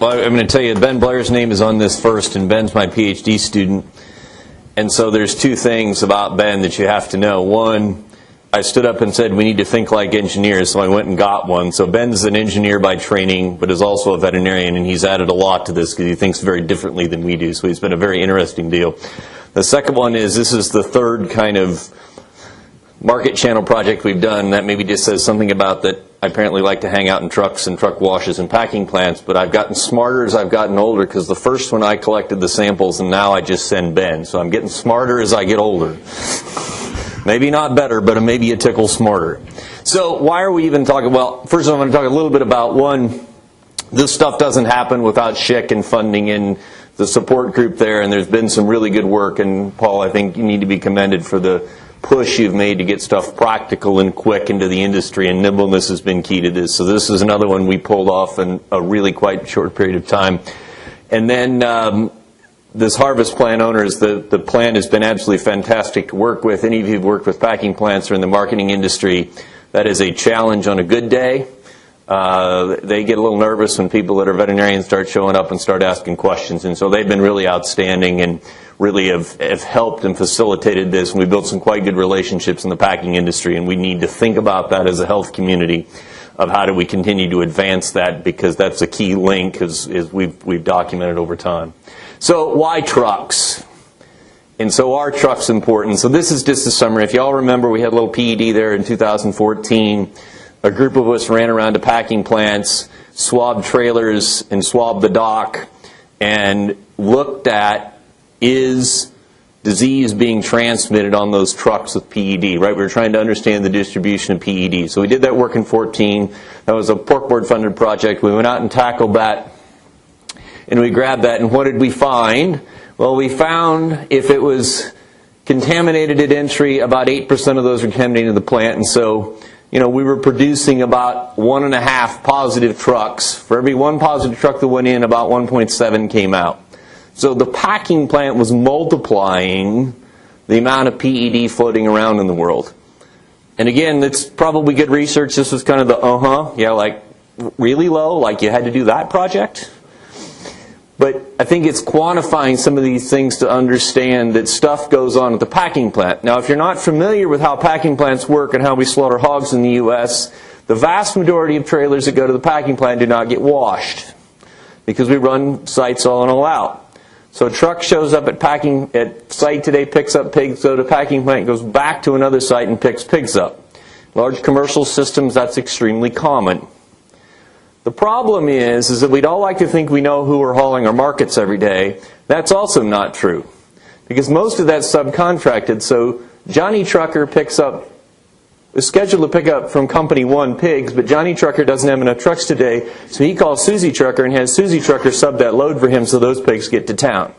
Well, I'm going to tell you, Ben Blair's name is on this first, and Ben's my PhD student. And so there's two things about Ben that you have to know. One, I stood up and said we need to think like engineers, so I went and got one. So Ben's an engineer by training, but is also a veterinarian, and he's added a lot to this because he thinks very differently than we do. So he's been a very interesting deal. The second one is this is the third kind of market channel project we've done. That maybe just says something about that I apparently like to hang out in trucks and truck washes and packing plants, but I've gotten smarter as I've gotten older because the first one I collected the samples and now I just send Ben. So I'm getting smarter as I get older. Maybe not better, but maybe a tickle smarter. So why are we even talking? Well, first of all, I'm going to talk a little bit about, one, this stuff doesn't happen without SHIC and funding and the support group there, and there's been some really good work, and Paul, I think you need to be commended for the push you've made to get stuff practical and quick into the industry, and nimbleness has been key to this. So this is another one we pulled off in a really quite short period of time. And then this harvest plant owners, the plant has been absolutely fantastic to work with. Any of you who've worked with packing plants or in the marketing industry, that is a challenge on a good day. They get a little nervous when people that are veterinarians start showing up and start asking questions. And so they've been really outstanding and really have helped and facilitated this. And we built some quite good relationships in the packing industry. And we need to think about that as a health community of how do we continue to advance that, because that's a key link as we've documented over time. So why trucks? And so our truck's important. So this is just a summary. If you all remember, we had a little PED there in 2014. A group of us ran around to packing plants, swabbed trailers and swabbed the dock, and looked at, is disease being transmitted on those trucks with PED, right? We were trying to understand the distribution of PED. So we did that work in 14. That was a pork board funded project. We went out and tackled that, and we grabbed that, and what did we find? Well, we found if it was contaminated at entry, about 8% of those were contaminated in the plant, and so we were producing about 1.5 positive trucks. For every one positive truck that went in, about 1.7 came out. So the packing plant was multiplying the amount of PED floating around in the world. And again, it's probably good research. This was kind of the yeah, like really low, like you had to do that project. But I think it's quantifying some of these things to understand that stuff goes on at the packing plant. Now, if you're not familiar with how packing plants work and how we slaughter hogs in the U.S., the vast majority of trailers that go to the packing plant do not get washed because we run sites all in, all out. So a truck shows up at site today, picks up pigs, goes to packing plant, goes back to another site and picks pigs up. Large commercial systems, that's extremely common. The problem is that we'd all like to think we know who we're hauling our markets every day. That's also not true, because most of that's subcontracted. So Johnny Trucker is scheduled to pick up from Company 1 pigs, but Johnny Trucker doesn't have enough trucks today, so he calls Susie Trucker and has Susie Trucker sub that load for him so those pigs get to town.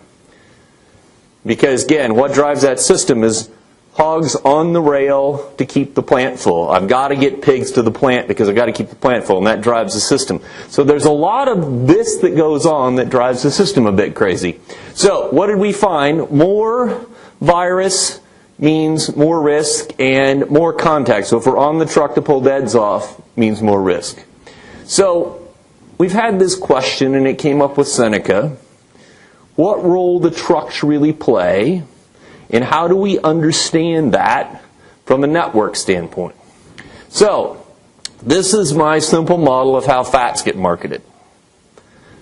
Because again, what drives that system is hogs on the rail to keep the plant full. I've got to get pigs to the plant because I've got to keep the plant full, and that drives the system. So there's a lot of this that goes on that drives the system a bit crazy. So what did we find? More virus means more risk and more contact. So if we're on the truck to pull deads off, means more risk. So we've had this question, and it came up with Seneca. What role do trucks really play? And how do we understand that from a network standpoint? So, this is my simple model of how fats get marketed.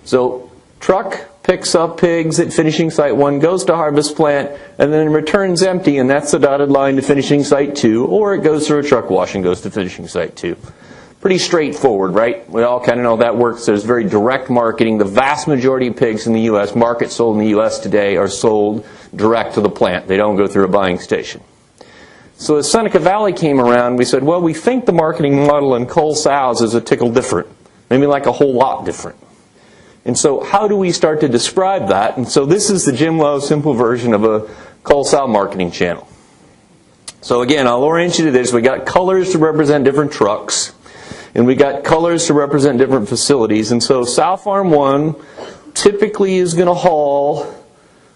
So, truck picks up pigs at finishing site 1, goes to harvest plant, and then returns empty, and that's the dotted line to finishing site 2, or it goes through a truck wash and goes to finishing site 2. Pretty straightforward, right? We all kind of know that works. There's very direct marketing. The vast majority of pigs in the U.S., markets sold in the U.S. today, are sold direct to the plant. They don't go through a buying station. So as Seneca Valley came around, we said, well, we think the marketing model in Cull Sows is a tickle different. Maybe like a whole lot different. And so how do we start to describe that? And so this is the Jim Lowe simple version of a Cull Sow marketing channel. So again, I'll orient you to this. We got colors to represent different trucks. And we got colors to represent different facilities. And so Sow Farm 1 typically is going to haul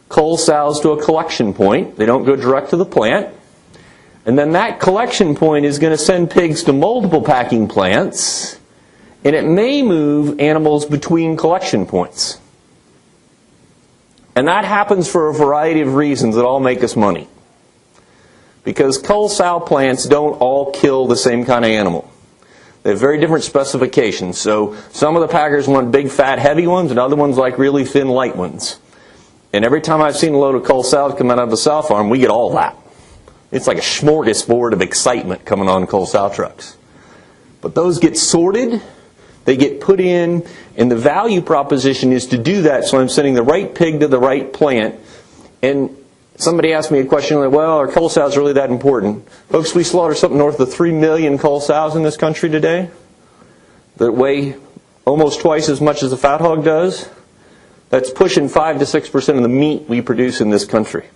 Cull sows to a collection point. They don't go direct to the plant. And then that collection point is going to send pigs to multiple packing plants. And it may move animals between collection points. And that happens for a variety of reasons that all make us money. Because Cull Sow plants don't all kill the same kind of animal. They have very different specifications. So some of the packers want big, fat, heavy ones, and other ones like really thin, light ones. And every time I've seen a load of Cull Sows come out of the sow farm, we get all that. It's like a smorgasbord of excitement coming on Cull Sow trucks. But those get sorted, they get put in, and the value proposition is to do that so I'm sending the right pig to the right plant. And somebody asked me a question like, well, are Cull Sows really that important? Folks, we slaughter something north of 3 million Cull Sows in this country today that weigh almost twice as much as a fat hog does. That's pushing 5 to 6% of the meat we produce in this country.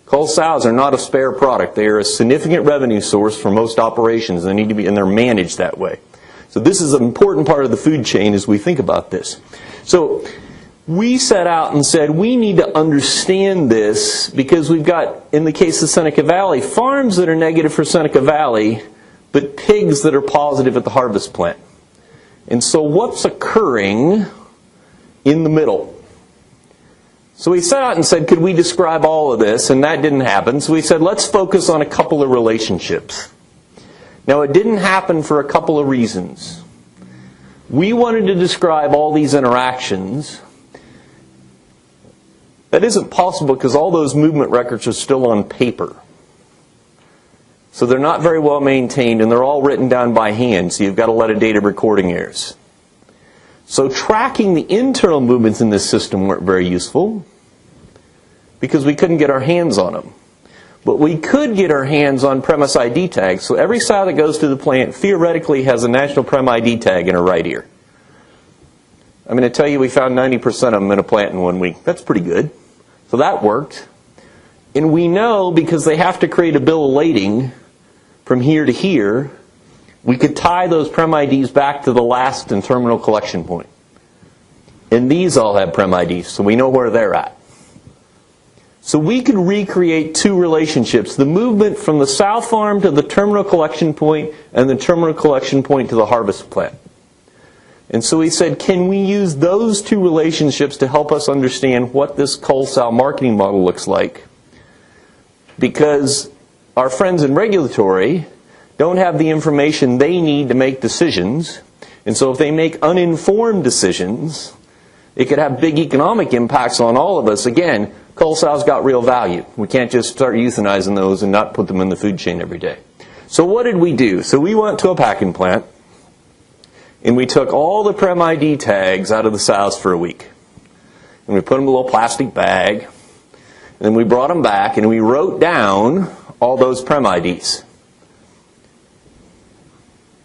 Cull Sows are not a spare product. They are a significant revenue source for most operations. They need to be, and they're managed that way. So this is an important part of the food chain as we think about this. So we set out and said we need to understand this because we've got, in the case of Seneca Valley, farms that are negative for Seneca Valley, but pigs that are positive at the harvest plant. And so what's occurring in the middle? So we set out and said, could we describe all of this? And that didn't happen. So we said, let's focus on a couple of relationships. Now, it didn't happen for a couple of reasons. We wanted to describe all these interactions. That isn't possible because all those movement records are still on paper. So they're not very well maintained, and they're all written down by hand, so you've got a lot of data recording errors. So tracking the internal movements in this system weren't very useful because we couldn't get our hands on them. But we could get our hands on premise ID tags. So every sow that goes to the plant theoretically has a national prem ID tag in her right ear. I'm going to tell you we found 90% of them in a plant in 1 week. That's pretty good. So that worked. And we know because they have to create a bill of lading from here to here, we could tie those prem IDs back to the last and terminal collection point. And these all have prem IDs, so we know where they're at. So we could recreate two relationships, the movement from the sow farm to the terminal collection point and the terminal collection point to the harvest plant. And so we said, can we use those two relationships to help us understand what this Cull Sow marketing model looks like? Because our friends in regulatory don't have the information they need to make decisions. And so if they make uninformed decisions, it could have big economic impacts on all of us. Again, Cull Sow's got real value. We can't just start euthanizing those and not put them in the food chain every day. So what did we do? So we went to a packing plant, and we took all the prem ID tags out of the sows for a week. And we put them in a little plastic bag. And then we brought them back, and we wrote down all those prem IDs.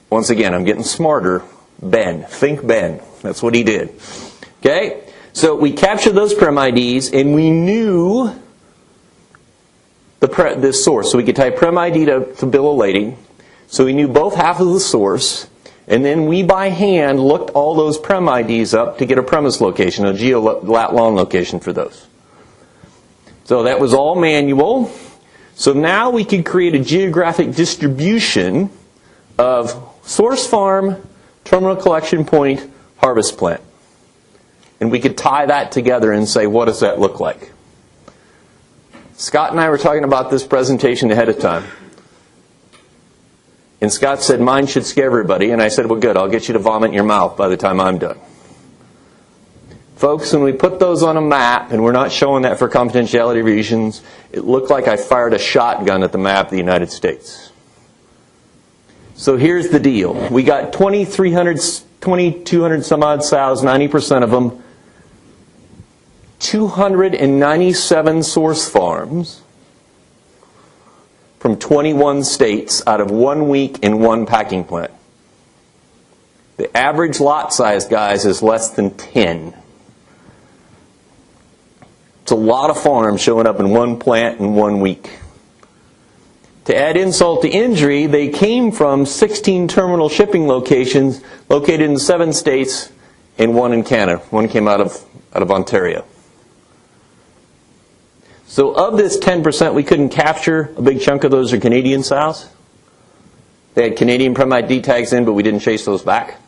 Once again, I'm getting smarter. Ben. Think Ben. That's what he did. Okay? So we captured those prem IDs, and we knew the source. So we could type prem ID to bill of lading. So we knew both half of the source. And then we, by hand, looked all those prem IDs up to get a premise location, a geo-lat long location for those. So that was all manual. So now we could create a geographic distribution of source farm, terminal collection point, harvest plant. And we could tie that together and say, what does that look like? Scott and I were talking about this presentation ahead of time. And Scott said, mine should scare everybody. And I said, well, good, I'll get you to vomit in your mouth by the time I'm done. Folks, when we put those on a map, and we're not showing that for confidentiality reasons, it looked like I fired a shotgun at the map of the United States. So here's the deal. We got 2,200 some odd sows, 90% of them, 297 source farms from 21 states out of 1 week in one packing plant. The average lot size, guys, is less than 10. It's a lot of farms showing up in one plant in 1 week. To add insult to injury, they came from 16 terminal shipping locations located in 7 states and 1 in Canada. 1 came out of Ontario. So of this 10%, we couldn't capture. A big chunk of those are Canadian sows. They had Canadian prem ID tags in, but we didn't chase those back.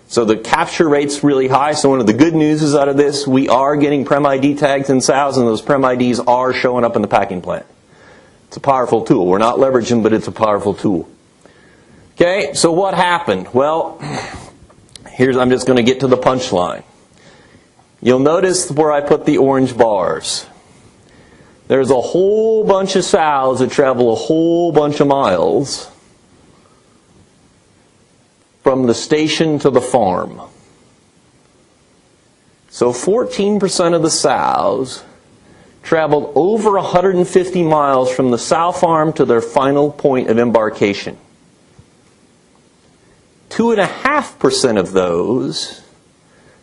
So the capture rate's really high. So one of the good news is out of this, we are getting PREMID tags in sows, and those PREMIDs are showing up in the packing plant. It's a powerful tool. We're not leveraging, but it's a powerful tool. Okay, so what happened? Well, I'm just going to get to the punchline. You'll notice where I put the orange bars. There's a whole bunch of sows that travel a whole bunch of miles from the station to the farm. So 14% of the sows traveled over 150 miles from the sow farm to their final point of embarkation. 2.5% of those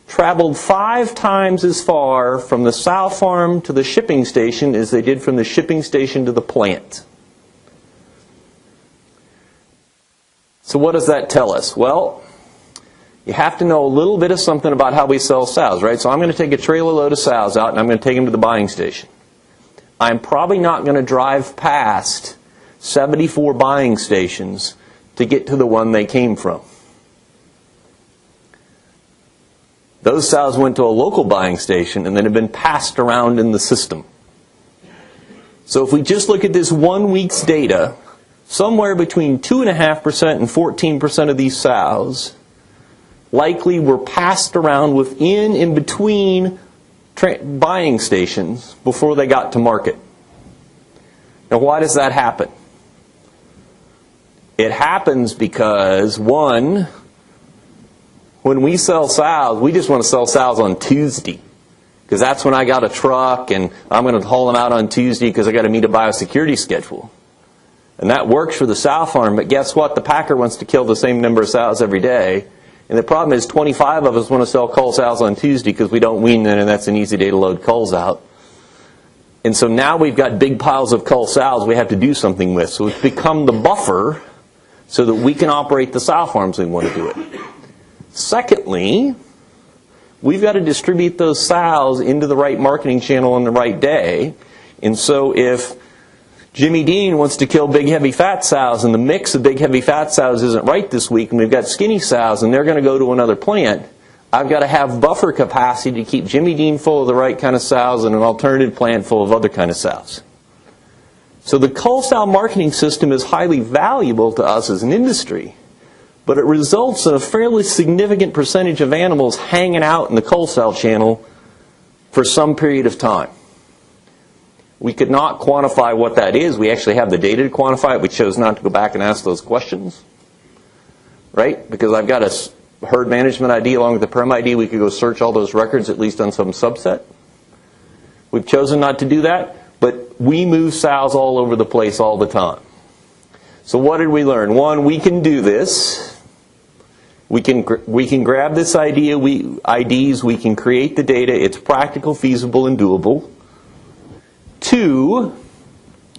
traveled 5 times as far from the sow farm to the shipping station as they did from the shipping station to the plant. So what does that tell us? Well, you have to know a little bit of something about how we sell sows, right? So I'm going to take a trailer load of sows out and I'm going to take them to the buying station. I'm probably not going to drive past 74 buying stations to get to the one they came from. Those sows went to a local buying station and then have been passed around in the system. So if we just look at this 1 week's data, somewhere between 2.5% and 14% of these sows likely were passed around within and between buying stations before they got to market. Now, why does that happen? It happens because, one, when we sell sows, we just want to sell sows on Tuesday, because that's when I got a truck and I'm going to haul them out on Tuesday because I got to meet a biosecurity schedule. And that works for the sow farm, but guess what? The packer wants to kill the same number of sows every day. And the problem is 25 of us want to sell cull sows on Tuesday because we don't wean them, and that's an easy day to load culls out. And so now we've got big piles of cull sows we have to do something with. So it's become the buffer so that we can operate the sow farms we want to do it. Secondly, we've got to distribute those sows into the right marketing channel on the right day. And so if Jimmy Dean wants to kill big heavy fat sows and the mix of big heavy fat sows isn't right this week and we've got skinny sows and they're going to go to another plant, I've got to have buffer capacity to keep Jimmy Dean full of the right kind of sows and an alternative plant full of other kind of sows. So the cull sow marketing system is highly valuable to us as an industry, but it results in a fairly significant percentage of animals hanging out in the cull sow channel for some period of time. We could not quantify what that is. We actually have the data to quantify it. We chose not to go back and ask those questions, right? Because I've got a herd management ID along with the PREMID. We could go search all those records, at least on some subset. We've chosen not to do that, but we move sows all over the place all the time. So what did we learn? One, we can do this. We can grab this IDs, we can create the data. It's practical, feasible, and doable. Two,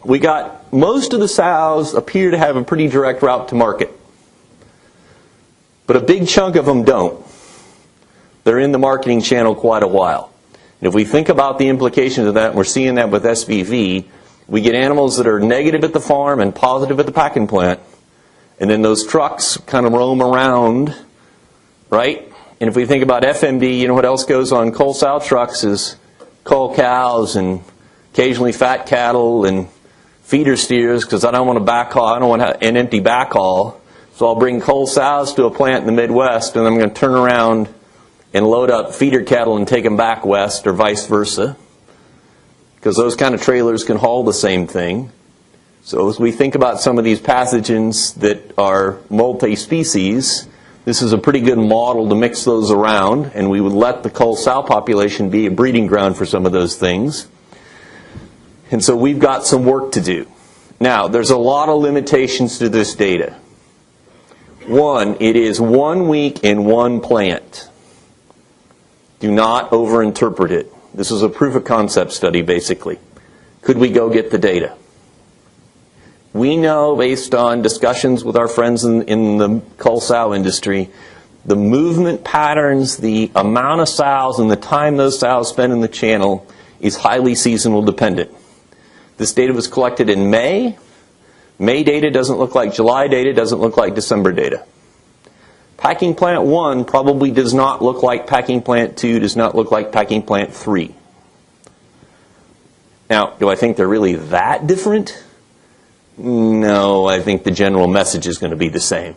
we got most of the sows appear to have a pretty direct route to market. But a big chunk of them don't. They're in the marketing channel quite a while. And if we think about the implications of that, and we're seeing that with SBV, we get animals that are negative at the farm and positive at the packing plant. And then those trucks kind of roam around, right? And if we think about FMD, you know what else goes on cull sow trucks is cull cows and occasionally fat cattle and feeder steers, because I don't want to backhaul. I don't want an empty backhaul. So I'll bring cull sows to a plant in the Midwest, and I'm going to turn around and load up feeder cattle and take them back west, or vice versa, because those kind of trailers can haul the same thing. So as we think about some of these pathogens that are multi-species, this is a pretty good model to mix those around, and we would let the cull sow population be a breeding ground for some of those things. And so we've got some work to do. Now, there's a lot of limitations to this data. One, it is 1 week in one plant. Do not overinterpret it. This is a proof of concept study, basically. Could we go get the data? We know, based on discussions with our friends in the cull sow industry, the movement patterns, the amount of sows, and the time those sows spend in the channel is highly seasonal dependent. This data was collected in May. May data doesn't look like July data, doesn't look like December data. Packing plant 1 probably does not look like packing plant 2, does not look like packing plant 3. Now, do I think they're really that different? No, I think the general message is going to be the same.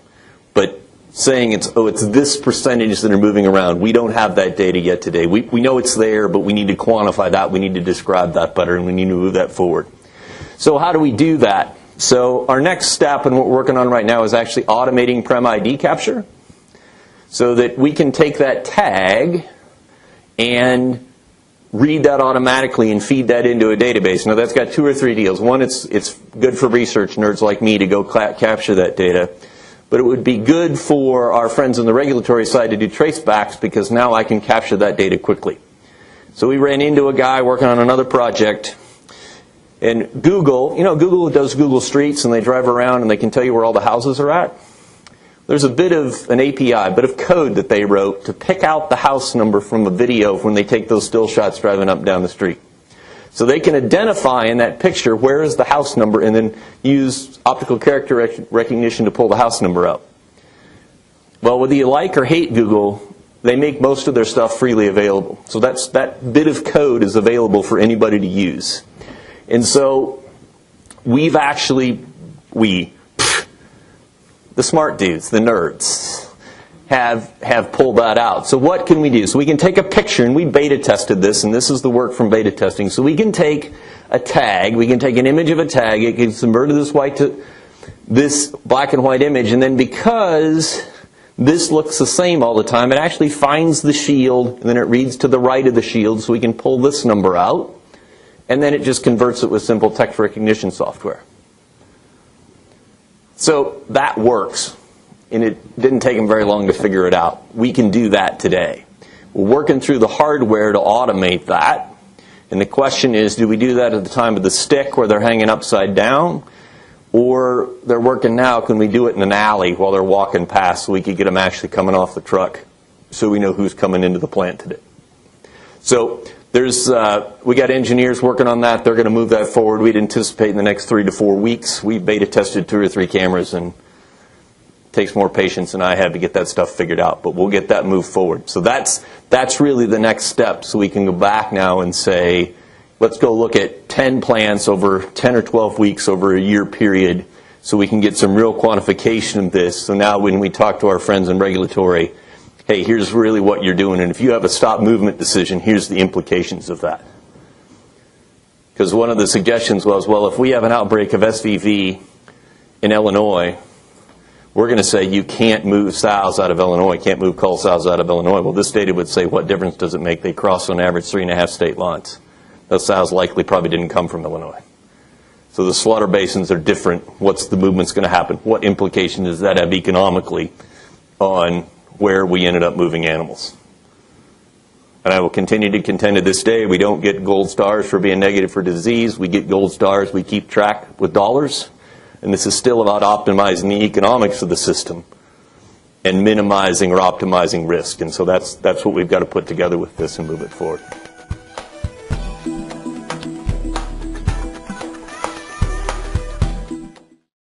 But saying it's this percentage that are moving around, we don't have that data yet today. We know it's there, but we need to quantify that, we need to describe that better, and we need to move that forward. So how do we do that? So our next step, and what we're working on right now, is actually automating PREMID capture, so that we can take that tag and read that automatically and feed that into a database. Now that's got 2 or 3 deals. One, it's good for research nerds like me to go capture that data. But it would be good for our friends on the regulatory side to do tracebacks, because now I can capture that data quickly. So we ran into a guy working on another project. And Google, Google does Google Streets, and they drive around and they can tell you where all the houses are at. There's a bit of an API, a bit of code that they wrote to pick out the house number from a video when they take those still shots driving up and down the street. So they can identify in that picture where is the house number, and then use optical character recognition to pull the house number up. Well, whether you like or hate Google, they make most of their stuff freely available. So that bit of code is available for anybody to use. And so we've actually, the smart dudes, the nerds, have pulled that out. So what can we do? So we can take a picture, and we beta tested this, and this is the work from beta testing. So we can take a tag, we can take an image of a tag, it gets converted this black and white image, and then because this looks the same all the time, it actually finds the shield, and then it reads to the right of the shield, so we can pull this number out, and then it just converts it with simple text recognition software. So that works, and it didn't take them very long to figure it out. We can do that today. We're working through the hardware to automate that, and the question is, do we do that at the time of the stick where they're hanging upside down, or they're working now, can we do it in an alley while they're walking past so we could get them actually coming off the truck so we know who's coming into the plant today? So we got engineers working on that. They're going to move that forward. We'd anticipate in the next 3 to 4 weeks. We beta tested 2 or 3 cameras, and it takes more patience than I have to get that stuff figured out. But we'll get that moved forward. So that's really the next step. So we can go back now and say, let's go look at 10 plants over 10 or 12 weeks over a year period, so we can get some real quantification of this. So now when we talk to our friends in regulatory, hey, here's really what you're doing, and if you have a stop movement decision, here's the implications of that. Because one of the suggestions was, well, if we have an outbreak of SVV in Illinois, we're going to say you can't move sows out of Illinois, can't move cull sows out of Illinois. Well, this data would say, what difference does it make? They cross on average 3.5 state lines. Those sows likely probably didn't come from Illinois. So the slaughter basins are different. What's the movement's going to happen? What implication does that have economically on where we ended up moving animals? And I will continue to contend to this day, we don't get gold stars for being negative for disease. We get gold stars, we keep track with dollars. And this is still about optimizing the economics of the system and minimizing or optimizing risk. And so that's what we've got to put together with this and move it forward.